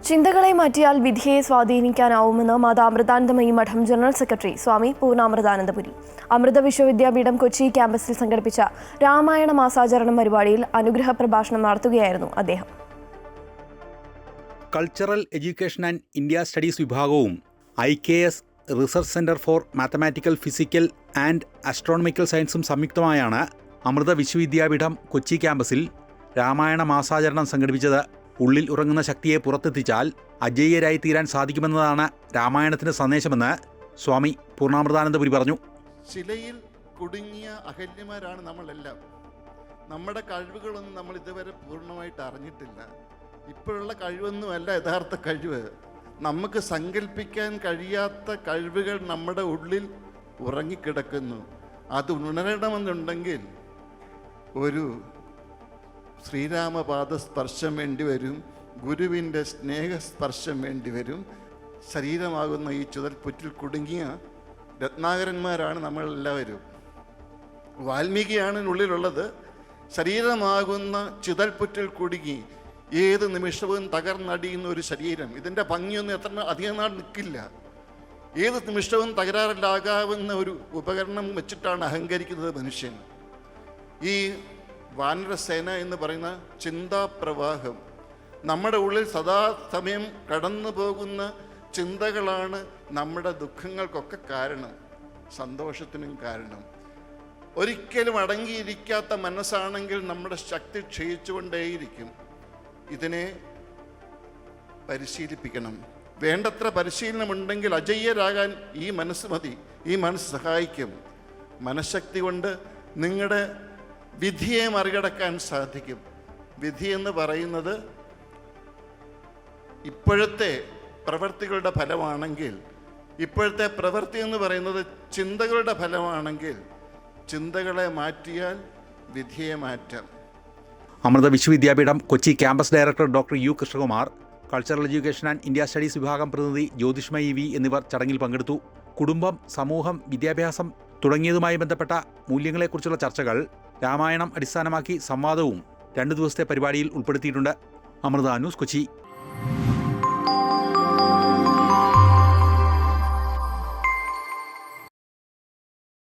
ചിന്തകളെ മാറ്റിയാൽ വിധിയെ സ്വാധീനിക്കാനാവുമെന്ന് മാതാ അമൃതാനന്ദമയി മഠം ജനറൽ സെക്രട്ടറി സ്വാമി പൂർണ്ണാമൃതാനന്ദപുരി. അമൃത വിശ്വവിദ്യാപീഠം കൊച്ചി ക്യാമ്പസിൽ സംഘടിപ്പിച്ച രാമായണ മാസാചരണം പരിപാടിയിൽ അനുഗ്രഹ പ്രഭാഷണം നടത്തുകയായിരുന്നു അദ്ദേഹം. Cultural education and India studies വിഭാഗവും IKS research centre for mathematical, physical and astronomical സയൻസും സംയുക്തമായാണ് അമൃത വിശ്വവിദ്യാപീഠം കൊച്ചി ക്യാമ്പസിൽ രാമായണ മാസാചരണം സംഘടിപ്പിച്ചത്. ഉള്ളിൽ ഉറങ്ങുന്ന ശക്തിയെ പുറത്തെത്തിച്ചാൽ അജയ്യരായി തീരാൻ സാധിക്കുമെന്നതാണ് രാമായണത്തിൻ്റെ സന്ദേശമെന്ന് സ്വാമി പൂർണ്ണാമൃതാനന്ദപുരി പറഞ്ഞു. ശിലയിൽ കുടുങ്ങിയ അഹല്യമാരാണ് നമ്മളെല്ലാം. നമ്മുടെ കഴിവുകളൊന്നും നമ്മൾ ഇതുവരെ പൂർണ്ണമായിട്ട് അറിഞ്ഞിട്ടില്ല. ഇപ്പോഴുള്ള കഴിവൊന്നുമല്ല യഥാർത്ഥ കഴിവ്. നമുക്ക് സങ്കല്പിക്കാൻ കഴിയാത്ത കഴിവുകൾ നമ്മുടെ ഉള്ളിൽ ഉറങ്ങിക്കിടക്കുന്നു. അത് ഉണരണമെന്നുണ്ടെങ്കിൽ ഒരു ശ്രീരാമപാദ സ്പർശം വേണ്ടി വരും, ഗുരുവിൻ്റെ സ്നേഹസ്പർശം വേണ്ടി വരും. ശരീരമാകുന്ന ഈ ചുതൽപ്പുറ്റിൽ കുടുങ്ങിയ രത്നാകരന്മാരാണ് നമ്മളെല്ലാവരും. വാൽമീകിയാണ് ഉള്ളിലുള്ളത്. ശരീരമാകുന്ന ചുതൽപ്പുറ്റിൽ കുടുങ്ങി ഏത് നിമിഷവും തകർന്നടിയുന്ന ഒരു ശരീരം. ഇതിൻ്റെ ഭംഗിയൊന്നും എത്ര അധികം നാൾ നിൽക്കില്ല. ഏത് നിമിഷവും തകരാറിലാകാവുന്ന ഒരു ഉപകരണം വെച്ചിട്ടാണ് അഹങ്കരിക്കുന്നത് മനുഷ്യൻ. ഈ വാനരസേന എന്ന് പറയുന്ന ചിന്താപ്രവാഹം, നമ്മുടെ ഉള്ളിൽ സദാസമയം കടന്നു പോകുന്ന ചിന്തകളാണ് നമ്മുടെ ദുഃഖങ്ങൾക്കൊക്കെ കാരണം, സന്തോഷത്തിനും കാരണം. ഒരിക്കലും അടങ്ങിയിരിക്കാത്ത മനസ്സാണെങ്കിൽ നമ്മുടെ ശക്തി ക്ഷയിച്ചുകൊണ്ടേയിരിക്കും. ഇതിനെ പരിശീലിപ്പിക്കണം. വേണ്ടത്ര പരിശീലനമുണ്ടെങ്കിൽ അജയ്യരാകാൻ ഈ മനസ്സ് മതി. ഈ മനസ്സ് സഹായിക്കും. മനഃശക്തി കൊണ്ട് നിങ്ങളുടെ വിധിയെ മറികടക്കാൻ സാധിക്കും. വിധി എന്ന് പറയുന്നത് ഇപ്പോഴത്തെ പ്രവൃത്തികളുടെ ഫലമാണെങ്കിൽ, ഇപ്പോഴത്തെ പ്രവൃത്തി എന്ന് പറയുന്നത് ചിന്തകളുടെ ഫലമാണെങ്കിൽ, ചിന്തകളെ മാറ്റിയാൽ വിധിയെ മാറ്റാം. Amrita Vishwa Vidyapeetham Kochi campus director doctor U Krishnakumar, cultural education and India studies വിഭാഗം പ്രതിനിധി ജ്യോതിഷ്മയി V എന്നിവർ ചടങ്ങിൽ പങ്കെടുത്തു. കുടുംബം, സമൂഹം, വിദ്യാഭ്യാസം തുടങ്ങിയതുമായി ബന്ധപ്പെട്ട മൂല്യങ്ങളെക്കുറിച്ചുള്ള ചർച്ചകൾ രാമായണം അടിസ്ഥാനമാക്കി സംവാദവും 2 ദിവസത്തെ പരിപാടിയിൽ ഉൾപ്പെടുത്തിയിട്ടുണ്ട്. അമൃത ന്യൂസ്, കൊച്ചി.